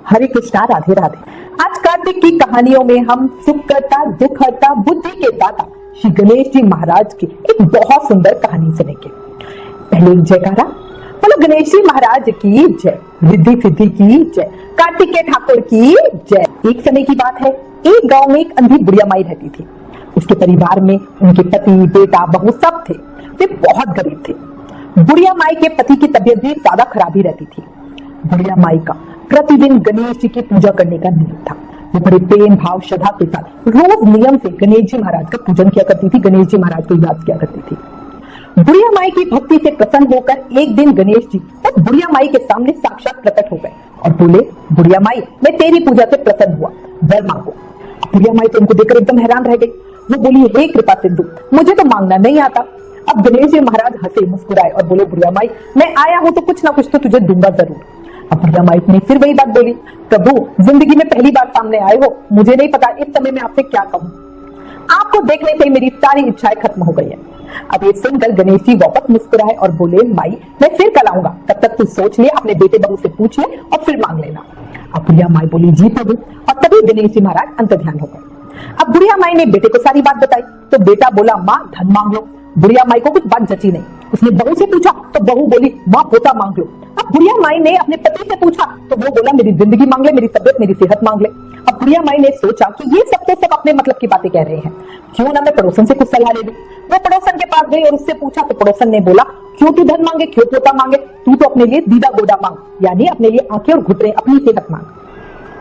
हरे कृष्णा, राधे राधे। आज कार्तिक की कहानियों में हम सुख करता, दुख हरता, बुद्धि के दाता श्री गणेश जी महाराज की एक बहुत सुंदर कहानी सुनेंगे। पहले एक जयकारा बोलो, गणेश जी महाराज की जय, रिद्धि सिद्धि की जय, कार्तिक के ठाकुर की जय। एक समय की बात है, एक गांव में एक अंधी बुढ़िया माई रहती थी। उसके परिवार में उनके पति, बेटा, बहू सब थे। वे बहुत गरीब थे। बुढ़िया माई के पति की तबीयत भी ज्यादा खराब ही रहती थी। बुढ़िया माई का प्रतिदिन गणेश जी की पूजा करने का नियम था। वो बड़े प्रेम भाव श्रद्धा के साथ रोज नियम से गणेश जी महाराज का पूजन किया करती थी, गणेश जी महाराज को याद किया करती थी। बुढ़िया माई की भक्ति से प्रसन्न होकर एक दिन गणेश जी उस बुढ़िया माई के सामने साक्षात प्रकट हो गए और बोले, बुढ़िया माई, मैं तेरी पूजा से प्रसन्न हुआ, वर मांगो। बुढ़िया माई तो उनको देखकर एकदम हैरान रह गई। वो बोली, हे कृपा सिंधु, मुझे तो मांगना नहीं आता। अब गणेश जी महाराज हंसे, मुस्कुराए और बोले, बुढ़िया माई, मैं आया हूं तो कुछ ना कुछ तो तुझे दूंगा जरूर। अब बुढ़िया माई ने फिर वही बात बोली, प्रभु, जिंदगी में पहली बार सामने आए हो, मुझे नहीं पता इस समय में आपसे क्या कहूं। आपको देखने से मेरी सारी इच्छाएं खत्म हो गई है। अब ये सुनकर गणेश जी वापस मुस्कुराए और बोले, माई, मैं फिर कल आऊंगा, तब तक तू सोच ले, अपने बेटे बहू से पूछ ले और फिर मांग लेना। अब बुढ़िया माई बोली, जी प्रभु। और तभी गणेश जी महाराज अंतर्ध्यान हो गए। अब बुढ़िया माई ने बेटे को सारी बात बताई तो बेटा बोला, माँ, धन मांग लो। बुढ़िया माई को कुछ बात जची नहीं। उसने बहू से पूछा तो बहू बोली, माँ, पोता मांग लो। अब बुढ़िया माई ने अपने पति से पूछा तो वो बोला, मेरी जिंदगी मांग ले, मेरी तबियत, मेरी सेहत मांग ले। अब बुढ़िया माई ने सोचा कि ये सब तो सब अपने मतलब की बातें कह रहे हैं, क्यों ना मैं पड़ोसन से कुछ सलाह ले लूं। वो पड़ोसन के पास गई और उससे पूछा तो पड़ोसन ने बोला, क्यों तू धन मांगे, क्यों पोता मांगे, तू तो अपने लिए दीदा गोदा मांग, यानी अपने लिए आंखें और घुटने, अपनी सेहत मांग।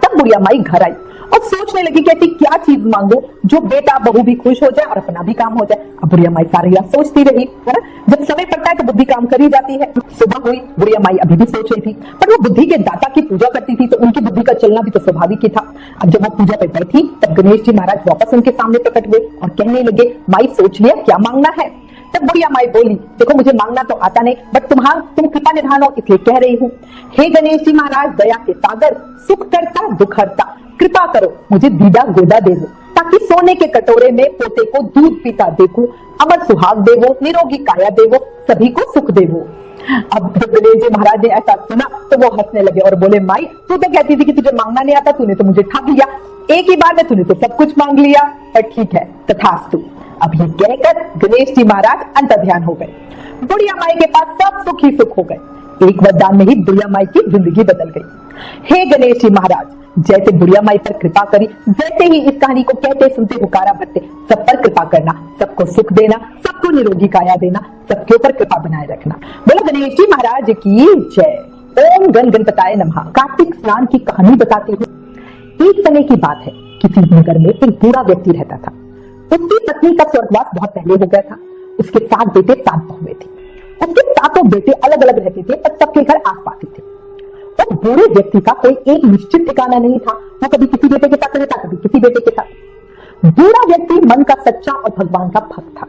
तब बुढ़िया माई घर आई और सोचने लगी कि ऐसी क्या चीज मांगो जो बेटा बहू भी खुश हो जाए और अपना भी काम हो जाए। अब बुढ़िया माई सारी रात सोचती रही, है ना, जब समय पड़ता है तो बुद्धि काम कर ही जाती है। सुबह हुई, बुढ़िया माई अभी भी सोच रही थी, पर वो बुद्धि के दाता की पूजा करती थी तो उनकी बुद्धि का चलना भी तो स्वाभाविक ही था। अब जब वो पूजा पे बैठी तब गणेश जी महाराज वापस उनके सामने प्रकट हुए और कहने लगे, माई, सोच लिया क्या मांगना है। तब बुढ़िया माई बोली, देखो, मुझे मांगना तो आता नहीं, बट तुम कृपा निधान हो इसलिए कह रही हूँ। हे गणेश जी महाराज, दया के सागर, सुख करता, दुख हरता, कृपा करो, मुझे दीदा गोदा दे दो, ताकि सोने के कटोरे में पोते को दूध पीता देखूं, अमर सुहाग देवो, निरोगी काया देवो, सभी को सुख देवो। अब जब गणेश जी महाराज ने ऐसा सुना तो वो हंसने लगे और बोले, माई, तू तो कहती थी कि तुझे मांगना नहीं आता, तूने तो मुझे ठग लिया, एक ही बार में तूने तो सब कुछ मांग लिया, पर ठीक है, तथास्तु। अब ये कहकर गणेश जी महाराज अंतर्ध्यान हो गए। बुढ़िया माई के पास सब सुख ही सुख हो गए। एक वरदान में ही बुढ़िया माई की जिंदगी बदल गई। हे गणेश जी महाराज, जैसे बुढ़िया माई पर कृपा करी, वैसे ही इस कहानी को कहते सुनते हुकारा भरते सब पर कृपा करना, सबको सुख देना, सबको निरोगी काया देना, सबके ऊपर कृपा बनाए रखना। बोलो गणेश जी महाराज की जय। ओम गण गणपताय नमः। कार्तिक स्नान की कहानी बताती हूँ। एक समय की बात है, किसी नगर में एक बूढ़ा व्यक्ति रहता था। उसकी पत्नी का स्वर्गवास बहुत पहले हो गया था। उसके 7 बेटे 7 बहुएं थी। उसके 7 बेटे अलग अलग रहते थे, पर सबके घर आसपास ही थे। उस बूढ़े व्यक्ति का कोई एक निश्चित ठिकाना नहीं था। वो कभी किसी बेटे के साथ रहता, कभी किसी बेटे के साथ। बूढ़ा व्यक्ति मन का सच्चा और भगवान का भक्त था।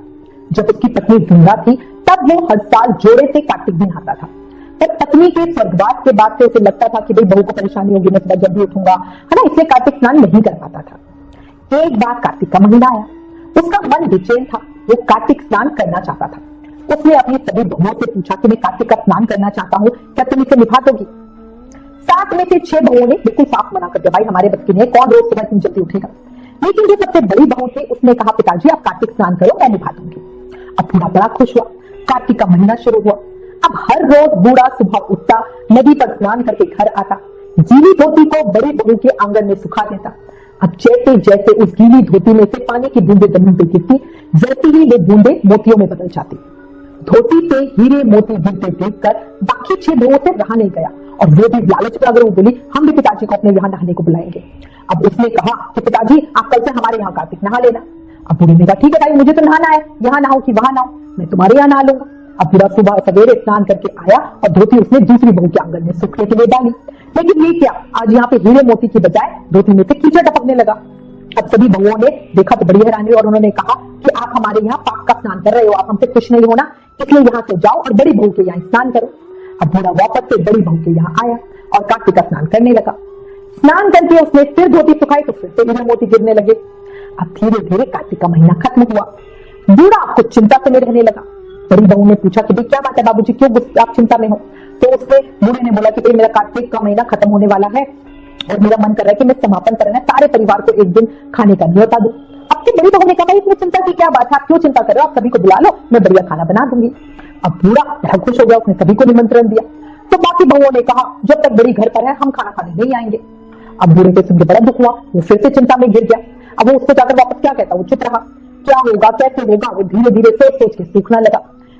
जब उसकी पत्नी जिंदा थी तब वो हर साल जोड़े से कार्तिक दिन आता था। पर पत्नी के स्वर्गवास के बाद से उसे लगता था कि भाई बहू को परेशानी होगी, मैं सुबह जल्दी उठूंगा, है ना, इसलिए कार्तिक स्नान नहीं कर पाता था। एक बार कार्तिक का महीना आया। उसका मन बेचैन था, वो कार्तिक स्नान करना चाहता था। उसने अपनी सभी बहुओं से पूछा कि मैं कार्तिक का स्नान करना चाहता हूँ, क्या तुम इसे निभा दोगी। 7 में से 6 बहुओं ने बिल्कुल साफ मना कर दिया, भाई हमारे बस की नहीं, कौन रोज सुबह इतनी जल्दी उठेगा। लेकिन जो सबसे बड़ी बहू थी उसने कहा, पिताजी आप कार्तिक स्नान करो, मैं निभा दूंगी। अब बूढ़ा बड़ा खुश हुआ। कार्तिक का महीना शुरू हुआ। अब हर रोज बूढ़ा सुबह उठता, नदी पर स्नान करके घर आता, गीली धोती को बड़ी बहू के आंगन में सुखा देता। अब जैसे जैसे उस गीली धोती में से पानी की बूंदे जमीन पर गिरती, वैसे ही वे बूंदे मोतियों में बदल जाती। धोती से हीरे मोती गिरते देखकर बाकी 6 बहुओं से रहा नहीं गया और वो भी लालच में अगर वो बोली, हम भी पिताजी को अपने यहाँ नहाने को बुलाएंगे। अब उसने कहा कि पिताजी आप कल से हमारे यहाँ कार्तिक नहा लेना। अब बूढ़ी ने कहा, ठीक है भाई, मुझे तो नहाना है, यहाँ नहाओ कि वहां नहाओ, मैं तुम्हारे यहाँ नहा लूंगा। अब बूढ़ा सुबह सवेरे स्नान करके आया और धोती उसने दूसरी बहू के आंगन में सूखने के लिए डाली। लेकिन ये क्या, आज यहाँ पे हीरे मोती की बजाय धोती में से कीचड़ टपकने लगा। अब सभी बहुओं ने देखा तो बड़ी हैरानी और उन्होंने कहा कि आप हमारे यहाँ पाप का स्नान कर रहे हो, आप हमसे खुश नहीं होना, इसलिए यहाँ से जाओ और बड़ी बहू के यहाँ स्नान करो। अब बूढ़ा वापस से बड़ी बहू के यहाँ आया और कार्तिक का स्नान करने लगा। स्नान करके उसने फिर धोती सुखाई तो फिर से हीरे मोती गिरने लगे। अब धीरे धीरे कार्तिक का महीना खत्म हुआ। बूढ़ा कुछ चिंता से में रहने लगा। बड़ी बहू ने पूछा कि भाई क्या बात है बाबूजी, क्यों आप चिंता में हो। तो उसने बूढ़े ने बोला कि भाई मेरा कार्तिक का महीना खत्म होने वाला है और मेरा मन कर रहा है कि मैं समापन करना है, सारे परिवार को एक दिन खाने का न्योता दूं। अब की बड़ी बहू ने कहा, इसमें चिंता की क्या बात है, आप क्यों चिंता कर रहे हो, आप सभी को बुला लो, मैं बढ़िया खाना बना दूंगी। अब बूढ़ा बहुत खुश हो गया, उसने सभी को निमंत्रण दिया। तो बाकी बहुओं ने कहा, जब तक बड़ी घर पर है हम खाना खाने नहीं आएंगे। अब बूढ़े को सुनकर बड़ा दुख हुआ, वो फिर से चिंता में गिर गया। अब वो उसको जाकर वापस क्या कहता, वो चुप रहा। क्या होगा कैसे होगा, वो धीरे धीरे सोच सोच के सूखना लगा।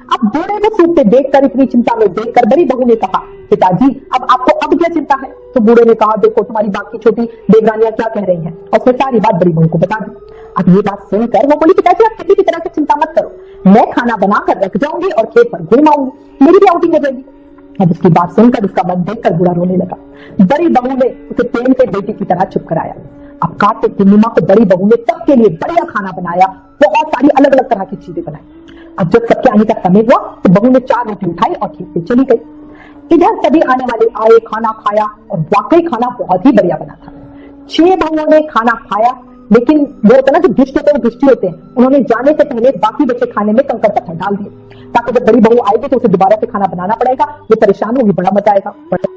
अब बूढ़े को सूखते देखकर, इतनी चिंता में देखकर बड़ी बहू ने कहा, पिताजी अब आपको अब क्या चिंता है। तो बूढ़े ने कहा, देखो तुम्हारी बाकी छोटी देवरानियां क्या कह रही हैं, और उसने सारी बात बड़ी बहू को बता दी। अब ये बात सुनकर वो बोली, पिताजी आप किसी भी तरह से चिंता मत करो, मैं खाना बनाकर रख जाऊंगी और खेत पर घूम आऊंगी, मेरी भी आउटिंग हो जाएगी। अब उसकी बात सुनकर उसका मन देखकर बूढ़ा रोने लगा। बड़ी बहू ने उसे प्रेम से बेटी की तरह चुप कराया। अब कार्तिक पूर्णिमा को बड़ी बहू ने सबके लिए बढ़िया खाना बनाया, बहुत सारी अलग अलग तरह की चीजें बनाई। अब जब सबके आने का समय हुआ तो बहू ने 4 रोटी उठाई और खेत पे चली गई। इधर सभी आने वाले आए, खाना खाया और वाकई खाना बहुत ही बढ़िया बना था। 6 बहुओं ने खाना खाया, लेकिन वो होता ना जो दुष्ट होते हैं दुष्टी होते हैं, उन्होंने जाने से पहले बाकी बचे खाने में कंकड़ पत्थर डाल दिए, ताकि जब बड़ी बहू आएगी तो उसे दोबारा से खाना बनाना पड़ेगा, वो परेशान होगी, बड़ा मजा आएगा।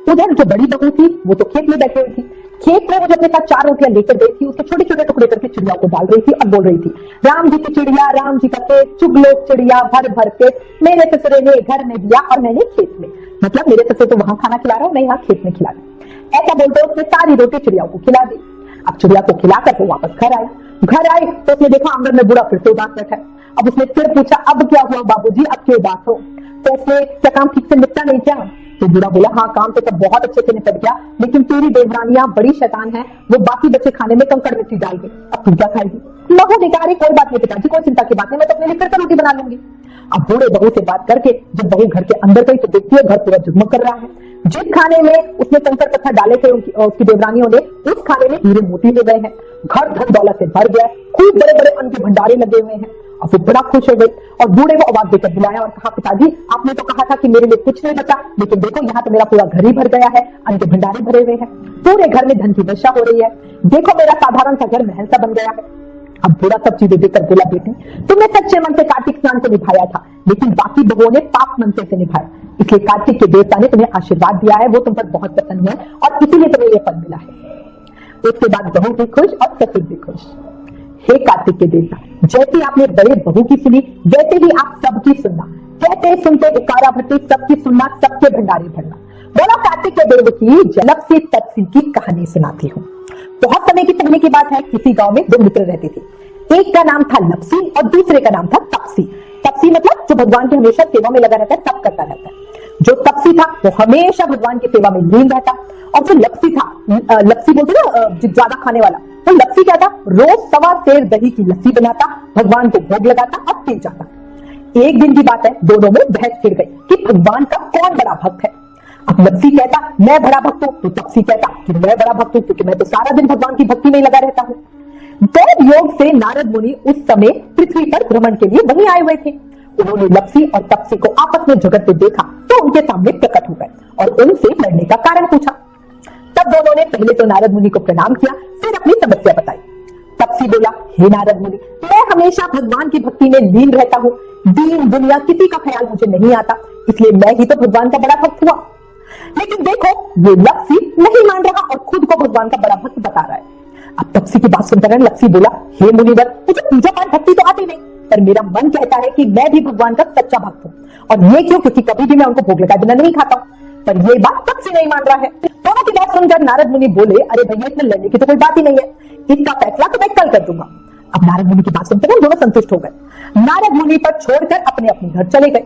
उधर जो बड़ी बहू थी वो तो खेत में बैठी हुई थी। खेत में वो अपने साथ 4 रोटियां लेकर गई थी, उसके छोटे छोटे टुकड़े करके चिड़िया को डाल रही थी और बोल रही थी, राम जी की चिड़िया, राम जी का पेट, चुग लो चिड़िया भर भर के, मेरे ससुरे ने घर में दिया और मैंने खेत में, मतलब मेरे ससुर तो वहां खाना खिला रहा हूं, मैं यहाँ खेत में खिला रही। ऐसा बोलते उसने सारी रोटी चिड़िया को खिला दी। अब चिड़िया को खिलाकर वो वापस घर आई तो उसने देखा आंगन में बूढ़ा फिर से उदास बैठा है। अब उसने फिर पूछा, अब क्या हुआ बाबूजी, अब क्यों उदास हो। तो उसने, क्या काम ठीक से निपटा नहीं क्या। तो बूढ़ा बोला, हाँ काम तो सब बहुत अच्छे से निपट गया, लेकिन तेरी देवरानियां बड़ी शैतान है, वो बाकी बच्चे खाने में कंकड़ मिट्टी डाल गई, अब तू क्या खाएगी। बहू ने कहा, कोई बात नहीं पिताजी, कोई चिंता की बात नहीं, मैं तो अपने लिए फिर से रोटी बना लूंगी। अब बूढ़े बहू से बात करके जब बहू घर के अंदर गई तो देखती है घर पूरा जगमग कर रहा है। जिस खाने में उसने कंकड़ पत्थर डाले थे उसकी देवरानियों ने, उस खाने में हीरे मोती ले गए हैं, घर धन दौलत से भर गया, खूब बड़े बड़े अन्न के भंडारे लगे हुए हैं। और फिर बड़ा खुश हो गई और बूढ़े को आवाज देकर बुलाया और कहा, पिताजी आपने तो कहा था कि मेरे लिए कुछ नहीं बचा, लेकिन देखो यहाँ तो मेरा पूरा घर ही भर गया है, अन्न के भंडारे भरे हुए हैं, पूरे घर में धन की वर्षा हो रही है, देखो मेरा साधारण सा घर महल सा बन गया है। अब बूढ़ा सब चीजें देखकर बोला, बेटी तुमने सच्चे मन से कार्तिक स्नान को निभाया था, लेकिन बाकी बहुओं ने पाप मन से निभाया, इसलिए कार्तिक के देवता ने तुम्हें आशीर्वाद दिया है, वो तुम पर बहुत प्रसन्न है और इसीलिए तुम्हें ये फल मिला है। उसके बाद बहू भी खुश और ससुर भी खुश। हे कार्तिक के देवता, जैसे आपने बड़े बहू की सुनी, वैसे ही आप सबकी सुनना, कहते सुनते उकारा भरती सबकी सुनना, सबके भंडारे भरना। बोला कार्तिक के देव की जलब से तपसी की कहानी सुनाती हूँ। बहुत समय की पहले की बात है, किसी गांव में 2 मित्र रहते थे। एक का नाम था लपसी और दूसरे का नाम था तपसी। तपसी मतलब जो भगवान की हमेशा सेवा में लगा रहता है, तप करता रहता है। जो तपसी था वो हमेशा भगवान की सेवा में लीन रहता, और जो लपसी था, लपसी बोलते ना ज्यादा खाने वाला, तो लपसी क्या था, रोज 1.25 सेर दही की लस्सी बनाता, भगवान को भोग लगाता और पी जाता। एक दिन की बात है, दोनों में बहस छिड़ गई कि भगवान का कौन बड़ा भक्त है। अब लपसी कहता मैं बड़ा भक्त हूं, तो तपसी कहता कि मैं बड़ा भक्त हूं, क्योंकि मैं तो सारा दिन भगवान की भक्ति में लगा रहता हूं। दैव योग से नारद मुनि उस समय पृथ्वी पर भ्रमण के लिए वहीं आए हुए थे। उन्होंने लपसी और तपसी को आपस में झगड़ते देखा तो उनके सामने प्रकट हो गए और उनसे लड़ने का कारण पूछा। तब दोनों ने पहले तो नारद मुनि को प्रणाम किया, फिर अपनी समस्या बताई। तपसी बोला, हे नारद मुनि, मैं हमेशा भगवान की भक्ति में लीन रहता हूँ, दीन दुनिया किसी का ख्याल मुझे नहीं आता, इसलिए मैं ही तो भगवान का बड़ा भक्त हुआ। लेकिन देखो ये लपसी नहीं मान रहा और खुद को भगवान का बड़ा भक्त बता रहा है। अब तपसी की बात सुनकर लपसी बोला, हे मुनिवर, मुझे पूजा पाठ भक्ति तो आती नहीं, पर मेरा मन कहता है कि मैं भी भगवान का सच्चा भक्त हूँ। और ये क्यों, क्योंकि कभी भी मैं उनको भोग लगाए बिना नहीं खाता हूँ। पर ये बात तपसी नहीं मान रहा है। दोनों की बात सुनकर नारद मुनि बोले, अरे भैया इसमें लड़ने की तो कोई बात ही नहीं है, इसका फैसला तो मैं कल कर दूंगा। अब नारद मुनि की बात सुनकर दोनों संतुष्ट हो गए। नारद मुनि पर छोड़कर अपने अपने घर चले गए।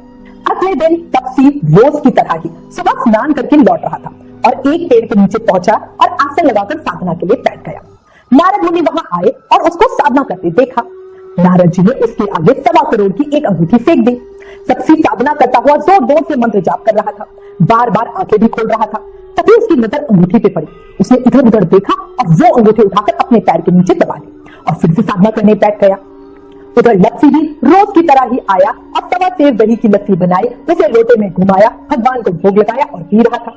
अगले दिन तपसी रोज की तरह ही सुबह स्नान करके लौट रहा था और एक पेड़ के नीचे पहुंचा और आसन लगाकर साधना के लिए बैठ गया। नारद मुनि वहां आए और उसको साधना करते देखा। नारद जी ने उसके आगे 1.25 करोड़ की एक अंगूठी फेंक दी। तपसी साधना करता हुआ जोर जोर से मंत्र जाप कर रहा था, बार बार आंखें भी खोल रहा था। तभी उसकी नजर अंगूठी पे पड़ी। उसने इधर उधर देखा और वो अंगूठी उठाकर अपने पैर के नीचे दबा ली और फिर से साधना करने बैठ गया। उधर लपसी भी रोज की तरह ही आया और 1.25 सेर दही की लस्सी बनाई, उसे लोटे में घुमाया, भगवान को भोग लगाया और पी रहा था।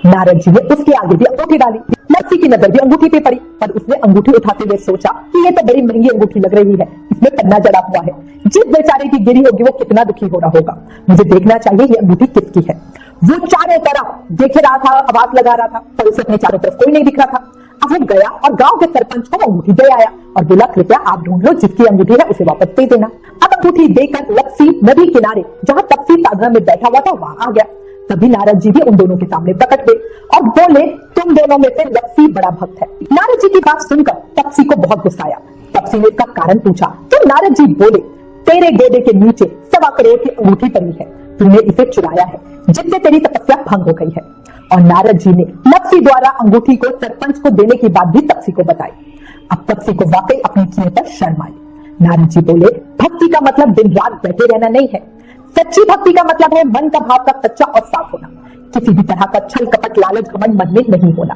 नारद जी ने उसके आगे भी अंगूठी डाली। लपसी की नजर भी अंगूठी पे पड़ी, पर उसने अंगूठी उठाते हुए सोचा कि ये तो बड़ी महंगी अंगूठी लग रही है, इसमें पन्ना जड़ा हुआ है, जिस बेचारे की गिरी होगी वो कितना दुखी हो रहा होगा, मुझे देखना चाहिए ये अंगूठी किसकी है। वो चारों तरफ देख रहा था, आवाज लगा रहा था, पर उसे अपने चारों तरफ कोई नहीं दिख रहा था। वो गया और गांव के सरपंच को अंगूठी दे आया और बोला कृपया आप ढूंढ लो, जिसकी अंगूठी है उसे वापस दे देना। अब अंगूठी देकर लक्ष्मी नदी किनारे जहाँ तपसी साधना में बैठा हुआ था वहां आ गया। तभी नारद जी भी उन दोनों के सामने प्रकट हुए और बोले तुम दोनों में से लक्ष्मी बड़ा भक्त है। नारद जी की बात सुनकर तपसी को बहुत गुस्सा आया। तपसी ने इसका कारण पूछा तो नारद जी बोले तेरे गोदे के नीचे 1.25 करोड़ की अंगूठी पड़ी है, तूने इसे चुराया है जिससे तेरी तपस्या भंग हो गई है। और नारद जी ने लक्ष्मी द्वारा अंगूठी को सरपंच को देने की बात भी तपसी को बताई। अब तपसी को वाकई अपनी किए पर शर्म आई। नारद जी बोले भक्ति का मतलब दिन रात बैठे रहना नहीं है, सच्ची भक्ति का मतलब है मन का भाव का सच्चा और साफ होना, किसी भी तरह का छल कपट लालच घमंड मन में नहीं होना।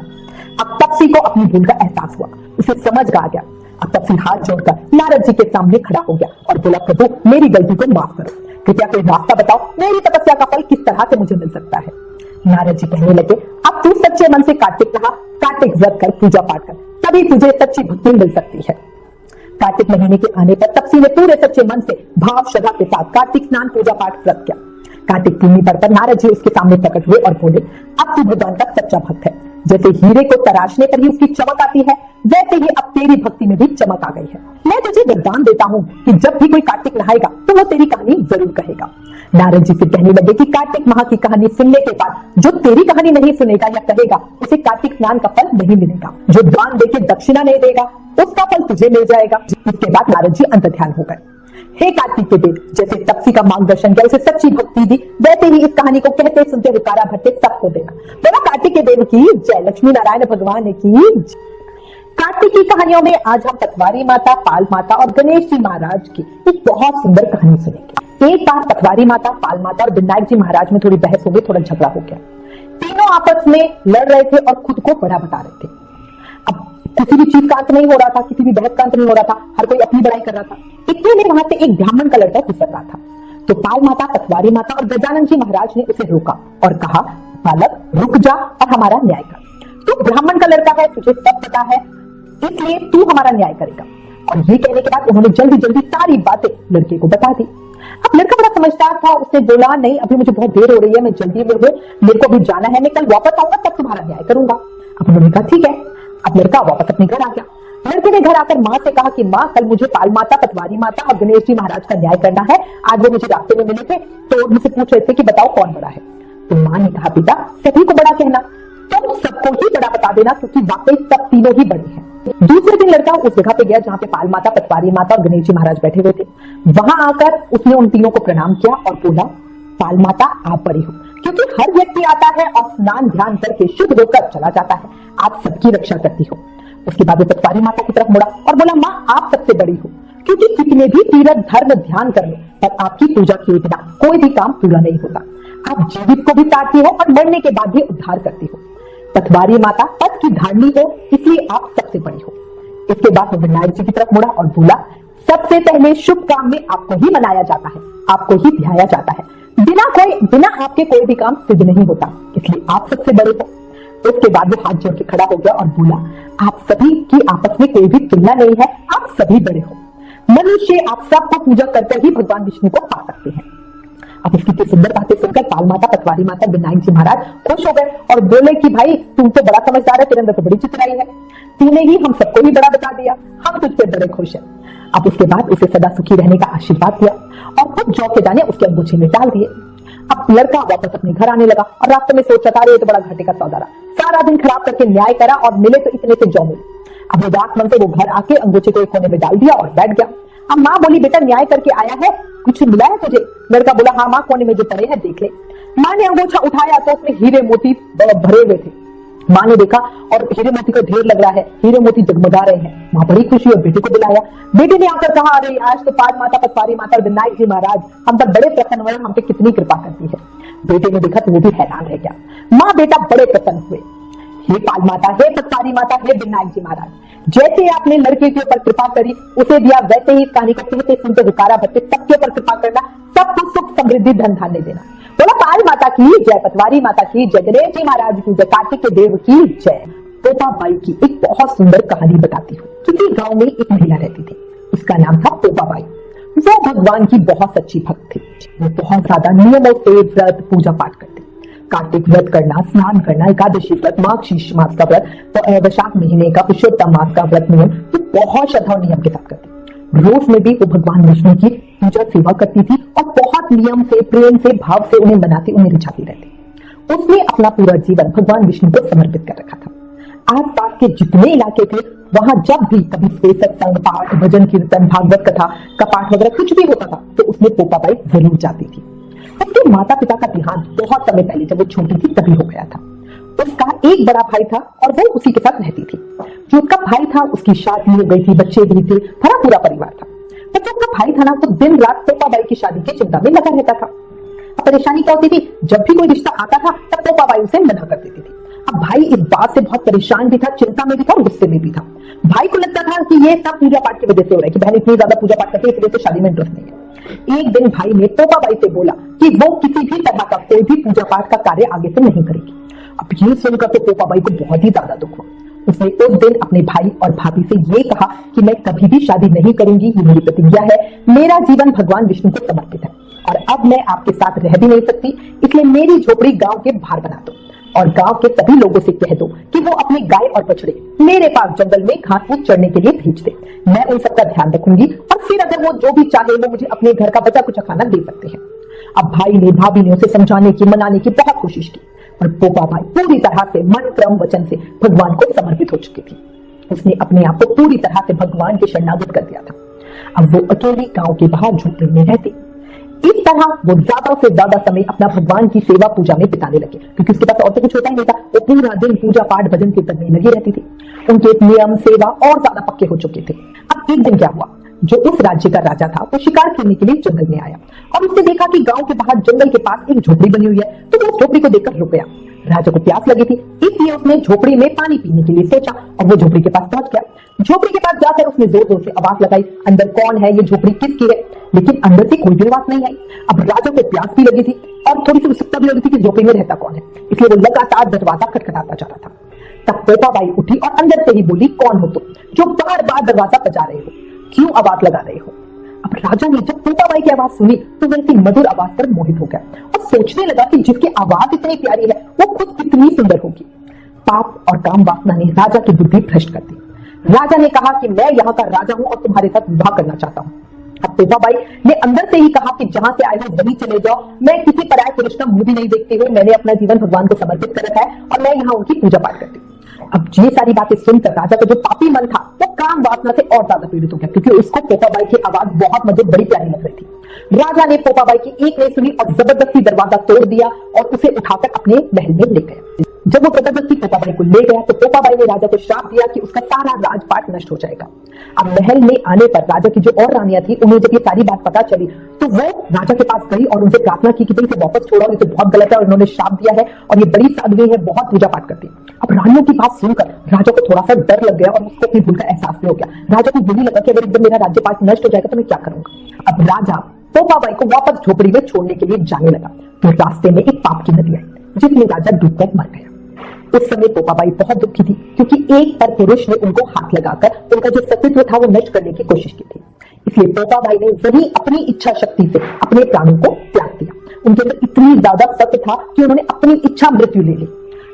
अब तपसी को अपनी भूल का एहसास हुआ, उसे समझ आ गया। अब तपसी हाथ जोड़कर नारद जी के सामने खड़ा हो गया और बोला प्रभु मेरी गलती को माफ करो, कृपया कोई रास्ता बताओ, मेरी तपस्या का फल किस तरह से मुझे मिल सकता है। नारद जी कहने लगे अब तू सच्चे मन से कार्तिक रहा, कार्तिक व्रत कर, पूजा पाठ कर, तभी तुझे सच्ची भक्ति मिल सकती है। कार्तिक महीने के आने पर तपसी ने पूरे सच्चे मन से भाव श्रद्धा के साथ कार्तिक स्नान पूजा पाठ व्रत किया। कार्तिक पूर्णिमा पर नारद जी उसके सामने प्रकट हुए और बोले अब तू भगवान का सच्चा भक्त है, जैसे हीरे को तराशने पर ही उसकी चमक आती है वैसे ही अब तेरी भक्ति में भी चमक आ गई है। मैं तुझे वरदान देता हूँ कि जब भी कोई कार्तिक नहाएगा तो वो तेरी कहानी जरूर कहेगा। नारद जी से कहने लगे कि कार्तिक माह की कहानी सुनने के बाद जो तेरी कहानी नहीं सुनेगा या कहेगा उसे कार्तिक स्नान का फल नहीं मिलेगा, जो दान देके दक्षिणा नहीं देगा उसका फल तुझे मिल जाएगा। इसके बाद नारद जी अंतर्ध्यान हो गए। हे कार्तिक के देव, जैसे तपसी का मार्गदर्शन किया, उसे सच्ची भक्ति दी, वैसे ही इस कहानी को कहते सुनते हुकारा भरते सबको देना। बोला कार्तिक के देव की जय, लक्ष्मी नारायण भगवान की। कार्तिक की कहानियों में आज हम पटवारी माता, पाल माता और गणेश जी महाराज की एक बहुत सुंदर कहानी सुनेंगे। एक बार पटवारी माता, पाल माता और विनायक जी महाराज में थोड़ी बहस हो गई, थोड़ा झगड़ा हो गया। तीनों आपस में लड़ रहे थे और खुद को बड़ा बता रहे थे। अब किसी भी चीज का अंत नहीं हो रहा था, किसी भी बहस का अंत नहीं हो रहा था, हर कोई अपनी बड़ाई कर रहा था। इतने में वहां से एक ब्राह्मण का लड़का गुजर रहा था, तो पाल माता, पटवारी माता और गजानन जी महाराज ने उसे रोका और कहा बालक रुक जा और हमारा न्याय कर। तू ब्राह्मण का लड़का है, तुझे सब पता है, इसलिए तू हमारा न्याय करेगा। और ये कहने के बाद उन्होंने जल्दी जल्दी सारी बातें लड़के को बता दी। अब लड़का बड़ा समझदार था, उसने बोला नहीं अभी मुझे बहुत देर हो रही है, मैं जल्दी में हूँ, मेरे को भी जाना है, मैं कल वापस आऊंगा तब तुम्हारा न्याय करूंगा। अब उन्होंने कहा ठीक है। अब लड़का वापस अपने घर आ गया। लड़के ने घर आकर माँ से कहा कि माँ कल मुझे पाल माता, पटवारी माता और गणेश जी महाराज का न्याय करना है, आज वो मुझे रास्ते में मिले थे तो मुझसे पूछ रहे थे कि बताओ कौन बड़ा है। तो माँ ने कहा बेटा सभी को बड़ा कहना, तुम सबको ही बड़ा बता देना क्योंकि वाकई सब तीनों ही बड़े हैं। दूसरे दिन लड़का उस जगह पे गया जहाँ पे पाल माता, पटवारी माता और गणेश जी महाराज बैठे हुए थे। वहां आकर उसने उन तीनों को प्रणाम किया और बोला पाल माता आप बड़ी हो, क्योंकि हर व्यक्ति आता है और स्नान ध्यान करके शुद्ध होकर चला जाता है, आप सबकी रक्षा करती हो। उसके बाद वो पटवारी माता की तरफ मुड़ा और बोला माँ आप सबसे बड़ी हो, क्योंकि कितने भी तीर्थ धर्म ध्यान कर लो पर आपकी पूजा किए बिना कोई भी काम पूरा नहीं होता। आप जीवित को भी तारती हो और मरने के बाद भी उद्धार करती हो। पटवारी माता पद की धारणी हो इसलिए आप सबसे बड़ी हो। इसके बाद वो विनायक जी की तरफ मुड़ा और बोला सबसे पहले शुभ काम में आपको ही मनाया जाता है, आपको ही ध्याया जाता है, बिना आपके कोई भी काम सिद्ध नहीं होता, इसलिए आप सबसे बड़े हो। उसके बाद वो हाथ जोड़ के खड़ा हो गया और बोला आप सभी की आपस में कोई भी तुलना नहीं है, आप सभी बड़े हो। मनुष्य आप सबको पूजा करके ही भगवान विष्णु को पा सकते हैं। अब इसकी सुंदर बातें सुनकर पाल माता, पटवारी माता, विनायक जी महाराज खुश हो गए और बोले कि भाई तू तो बड़ा समझदार है, तेरे अंदर तो बड़ी चितराई है, तूने ही हम सबको ही बड़ा बता दिया, हम तुझ पे बड़े खुश हैं। अब उसके बाद उसे सदा सुखी रहने का आशीर्वाद दिया और खुद जौ के दाने उसके अंगूठे में डाल दिए। अब लड़का वापस अपने घर आने लगा और रास्ते में सोच रहा ये तो बड़ा घाटे का सौदा रहा, सारा दिन खराब करके न्याय करा और मिले तो इतने से जौ मिले। अब उदास मन से वो घर आके अंगूठे को एक कोने में डाल दिया और बैठ गया। अब माँ बोली बेटा न्याय करके आया है, कुछ मिला है तुझे? लड़का बोला हाँ माँ कोने में जो पड़े हैं देख ले। माँ ने अंगूठा उठाया तो उसमें हीरे मोती भरे हुए थे। माँ ने देखा और हीरे मोती का ढेर लग रहा है, हीरे मोती जगमगा रहे हैं। माँ बड़ी खुशी और बेटे को बुलाया। बेटे ने आकर कहा अरे आज तो पाल माता, पटवारी माता और विनायक जी महाराज हम पर बड़े प्रसन्न हुए, हम पे कितनी कृपा करती है। बेटे ने देखा तो वो भी हैरान रह गया। माँ बेटा बड़े प्रसन्न हुए। हे पाल माता, हे पटवारी माता, हे विनायक जी महाराज, जैसे आपने लड़के के ऊपर कृपा करी उसे दिया, वैसे ही इस कहानी को कहते सुनते हुकारा भरते सबके ऊपर कृपा करना, सबको सुख समृद्धि धन धान्य देना। बोला पाल माता की जय, पटवारी माता की जय, गणेश जी महाराज की जय, कार्तिक के देव की जय। पोपा बाई की एक बहुत सुंदर कहानी बताती हूँ। किसी गांव में एक महिला रहती थी, उसका नाम था पोपा बाई। वो भगवान की बहुत सच्ची भक्त थी। वो बहुत ज्यादा नियमों से व्रत पूजा पाठ करती। कार्तिक व्रत करना, स्नान करना, एकादशी व्रत, मार्गशीर्ष मास का व्रत, तो वैशाख महीने का पुरुषोत्तम मास का व्रत नियम, तो बहुत श्रद्धा और नियम के साथ करती। रोज में भी वो भगवान विष्णु की पूजा सेवा करती थी और बहुत नियम से, प्रेम से, भाव से उन्हें मनाती, उन्हें रिझाती रहती। उसने अपना पूरा जीवन भगवान विष्णु को समर्पित कर रखा था। आसपास के जितने इलाके थे वहां जब भी कभी सत्संग, पाठ, भजन कीर्तन, भागवत कथा का पाठ वगैरह कुछ भी होता था तो उसमें पोपाबाई जरूर जाती थी। उसके माता पिता का देहांत बहुत समय पहले जब वो छोटी थी तभी हो गया था। उसका एक बड़ा भाई था और वो उसी के साथ रहती थी। जो उसका भाई था उसकी शादी हो गई थी, बच्चे भी थे, भरा पूरा परिवार था। तो जो उसका भाई था ना तो दिन रात पोपाबाई की शादी की चिंता में लगा रहता था। अब परेशानी क्या होती थी, जब भी कोई रिश्ता आता था तब पोपाबाई उसे मना कर देती थी। अब भाई इस बात से बहुत परेशान भी था, चिंता में भी था और गुस्से में भी था। भाई को लगता था कि ये सब पूजा पाठ की वजह से हो रहा है कि बहन इतनी ज्यादा पूजा पाठ करती है इसलिए तो शादी में इंटरेस्ट नहीं है। एक दिन भाई ने पोपाबाई से बोला कि वो किसी भी तरह का कोई भी पूजा पाठ का कार्य आगे से नहीं करेगी। अब ये सुनकर तो पोपाबाई को बहुत ही ज्यादा दुख हुआ। उसने उस दिन अपने भाई और भाभी से ये कहा कि मैं कभी भी शादी नहीं करूंगी, ये मेरी प्रतिज्ञा है, मेरा जीवन भगवान विष्णु को समर्पित है और अब मैं आपके साथ रह भी नहीं सकती, इसलिए मेरी झोपड़ी गांव के बाहर बना दो और गांव के सभी लोगों से कह दो कि वो अपने गाय और बछड़े मेरे पास जंगल में घास फूस चढ़ने के लिए भेज दे। मैं उन सबका ध्यान रखूंगी और फिर अगर वो जो भी चाहे वो मुझे अपने घर का बचा कुछ खाना दे सकते हैं। अब भाई ने, भाभी ने उसे समझाने की, मनाने की बहुत कोशिश की और पोपाबाई पूरी तरह से मन, क्रम, वचन से भगवान को समर्पित हो चुकी थी। उसने अपने आप को पूरी तरह से भगवान के शरणागत कर दिया था। अब वो अकेली गांव के बाहर झोपड़ी में रहती। इस तरह वो ज्यादा से ज्यादा समय अपना भगवान की सेवा पूजा में बिताने लगे क्योंकि उसके पास और तो कुछ होता ही नहीं था। वो पूरा दिन पूजा पाठ, भजन कीर्तन में लगी रहती थी। उनके नियम, सेवा और ज्यादा पक्के हो चुके थे। अब एक दिन क्या हुआ, जो उस राज्य का राजा था वो शिकार खेलने के लिए जंगल में आया और उसने देखा कि गांव के बाहर जंगल के पास एक झोपड़ी बनी हुई है। तो वो झोपड़ी को देखकर रुक गया। राजा को प्यास लगी थी इसलिए उसने झोपड़ी में पानी पीने के लिए सोचा और वो झोपड़ी के पास पहुंच गया। झोपड़ी के पास जाकर उसने जोर जोर से आवाज लगाई, अंदर कौन है, ये झोपड़ी किसकी है? लेकिन अंदर से कोई भी आवाज नहीं आई। अब राजा को प्यास भी लगी थी और थोड़ी सी उत्सुकता भी लगी थी कि झोपड़ी में रहता कौन है, इसलिए वो लगातार दरवाजा खटखटाता जा रहा था। तब पोपाबाई उठी और अंदर से ही बोली, कौन हो तुम जो बार बार दरवाजा बजा रहे हो, क्यों आवाज लगा रहे हो? अब राजा ने जब पोपाबाई की आवाज सुनी तो वैसी मधुर आवाज पर मोहित हो गया और सोचने लगा कि जिसकी आवाज इतनी प्यारी है वो खुद कितनी सुंदर होगी। पाप और काम वासना ने राजा की बुद्धि भ्रष्ट कर दी। राजा ने कहा कि मैं यहाँ का राजा हूँ और तुम्हारे साथ विवाह करना चाहता हूँ। अब पोपाबाई ने अंदर से ही कहा कि जहां से आए हो वहीं चले जाओ, मैं किसी पराये पुरुष का मुंह भी नहीं देखते हुए मैंने अपना जीवन भगवान को समर्पित कर रखा है और मैं यहाँ उनकी पूजा पाठ करती हूँ। अब ये सारी बातें सुनकर राजा का जो पापी मन था वो काम वासना से और ज्यादा पीड़ित हो गया क्योंकि उसको पोपाबाई की आवाज बहुत मुझे बड़ी प्यारी लग रही थी। राजा ने पोपाबाई की एक नहीं सुनी और जबरदस्ती दरवाजा तोड़ दिया और उसे उठाकर अपने महल में ले गया। जब वो जबरदस्ती पोपाबाई को ले गया तो पोपाबाई ने राजा को श्राप दिया कि उसका सारा राजपाट नष्ट हो जाएगा। अब महल में आने पर राजा की जो और रानियां थी उन्हें जब ये सारी बात पता चली तो वो राजा के पास गई और उनसे प्रार्थना की कि तुम इसे वापस छोड़ो, ये तो बहुत गलत है और इन्होंने श्राप दिया है और ये बड़ी साध्वी है, बहुत पूजा पाठ करती है। अब रानियों की बात सुनकर राजा को थोड़ा सा डर लग गया और उसको अपनी भूल का एहसास भी हो गया। राजा को यही लगा कि अगर एकदम मेरा राज्यपाट नष्ट हो जाएगा तो मैं क्या करूंगा। अब राजा पोपाबाई को वापस झोपड़ी में छोड़ने के लिए जाने लगा तो रास्ते में एक पाप की नदी आई जिसमें राजा डूबकर मर गया। उस समय पोपाबाई बहुत दुखी थी क्योंकि एक पर पुरुष ने उनको हाथ लगाकर उनका जो सतीत्व था वो नष्ट करने की कोशिश की थी। इसलिए पोपाबाई ने वही अपनी इच्छा शक्ति से अपने प्राणों को त्याग दिया। उनके अंदर इतनी ज्यादा सत्य था कि उन्होंने अपनी इच्छा मृत्यु ले ली।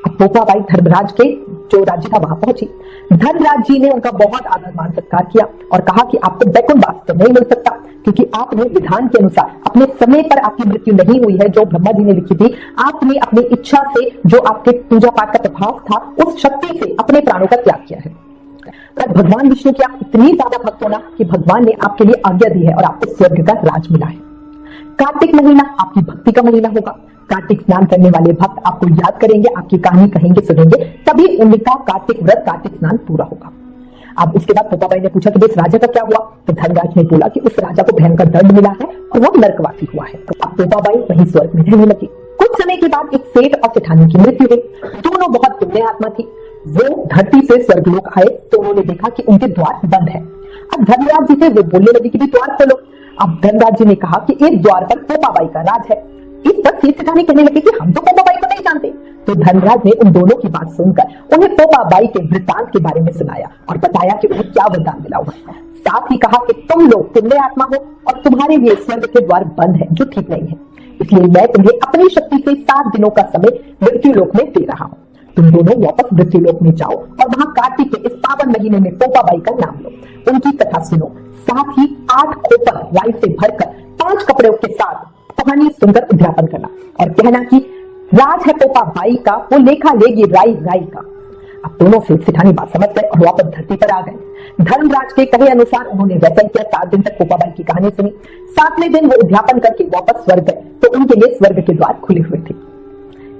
अब पोपाबाई धर्मराज के जो राज्य था वहां पहुंची। धर्मराज जी ने उनका बहुत आदर मान सत्कार किया और कहा कि आपको बैकुंठ वास तो नहीं मिल सकता क्योंकि आपने विधान के अनुसार अपने समय पर आपकी मृत्यु नहीं हुई है जो ब्रह्मा जी ने लिखी थी। आपने अपनी इच्छा से जो आपके पूजा पाठ का प्रभाव था उस शक्ति से अपने प्राणों का त्याग किया है। पर भगवान विष्णु की आप इतनी ज्यादा भक्त हो ना कि भगवान ने आपके लिए आज्ञा दी है और आपको स्वर्ग का राज मिला है। कार्तिक महीना आपकी भक्ति का महीना होगा। कार्तिक स्नान करने वाले भक्त आपको याद करेंगे, आपकी कहानी कहेंगे, सुनेंगे, तभी उनका कार्तिक व्रत, कार्तिक स्नान पूरा होगा। अब उसके बाद पोपाबाई ने पूछा कि इस राजा का क्या हुआ? तो धनराज ने बोला कि उस राजा को भयंकर दंड मिला है और वो नरकवासी हुआ है। तो अब पोपाबाई वहीं स्वर्ग में रहने लगी। कुछ समय के बाद एक सेठ और सेठानी की मृत्यु हुई। दोनों बहुत पुण्य आत्मा थी। वो धरती से स्वर्गलोक आए तो उन्होंने देखा कि उनके द्वार बंद है। अब धनराज जी से वो बोलने लगी कि द्वार खोलो। अब धनराज जी ने कहा कि इस द्वार पर पोपाबाई का राज है। इस पर सेठ सेठानी कहने लगे कि हम तो पोपाबाई को नहीं जानते। तो धनराज ने उन दोनों की बात सुनकर उन्हें पोपाबाई के वृतांत के बारे में सुनाया और बताया कि उन्हें क्या वरदान मिला हुआ है। साथ ही कहा कि तुम लोग पुण्य आत्मा हो और तुम्हारे लिए स्वर्ग के द्वार बंद है जो ठीक नहीं है, इसलिए मैं तुम्हें अपनी शक्ति से 7 दिनों का समय मृत्युलोक में दे रहा हूँ। तुम दोनों वापस मृत्युलोक में जाओ और वहां कार्तिक के इस पावन महीने में पोपाबाई का नाम लो, उनकी कथा सुनो, साथ ही 8 खोपर राई से भरकर 5 कपड़ों के साथ कहानी सुनकर उद्यापन करना और कहना कि राज है पोपाबाई का, वो लेखा लेगी राई राई का। अब दोनों से सिठानी बात समझ गए और वापस धरती पर आ गए। धर्मराज के कहे अनुसार उन्होंने वैसा किया। 7 दिन तक पोपाबाई की कहानी सुनी। 7वें दिन वो उद्यापन करके वापस स्वर्ग गए तो उनके लिए स्वर्ग के द्वार खुले हुए थे।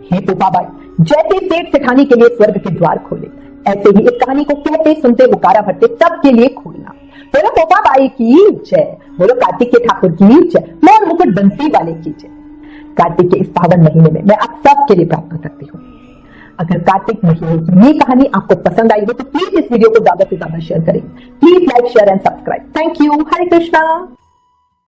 हे पोपाबाई, जैसे सेठ सिठानी के लिए स्वर्ग के द्वार खोले, ऐसे ही इस कहानी को कहते सुनते पुकारा भरते सबके लिए खोलना। बोलो पोपाबाई की जय, बोलो कार्तिक के ठाकुर की जय, मोर मुकुट बंसी वाले की जय। कार्तिक के इस पावन महीने में मैं आप सबके लिए प्रार्थना करती हूँ, अगर कार्तिक महीने की ये कहानी आपको पसंद आई हो तो प्लीज इस वीडियो को ज्यादा से ज्यादा शेयर करें। Please like, share and subscribe. Thank you. Hare Krishna.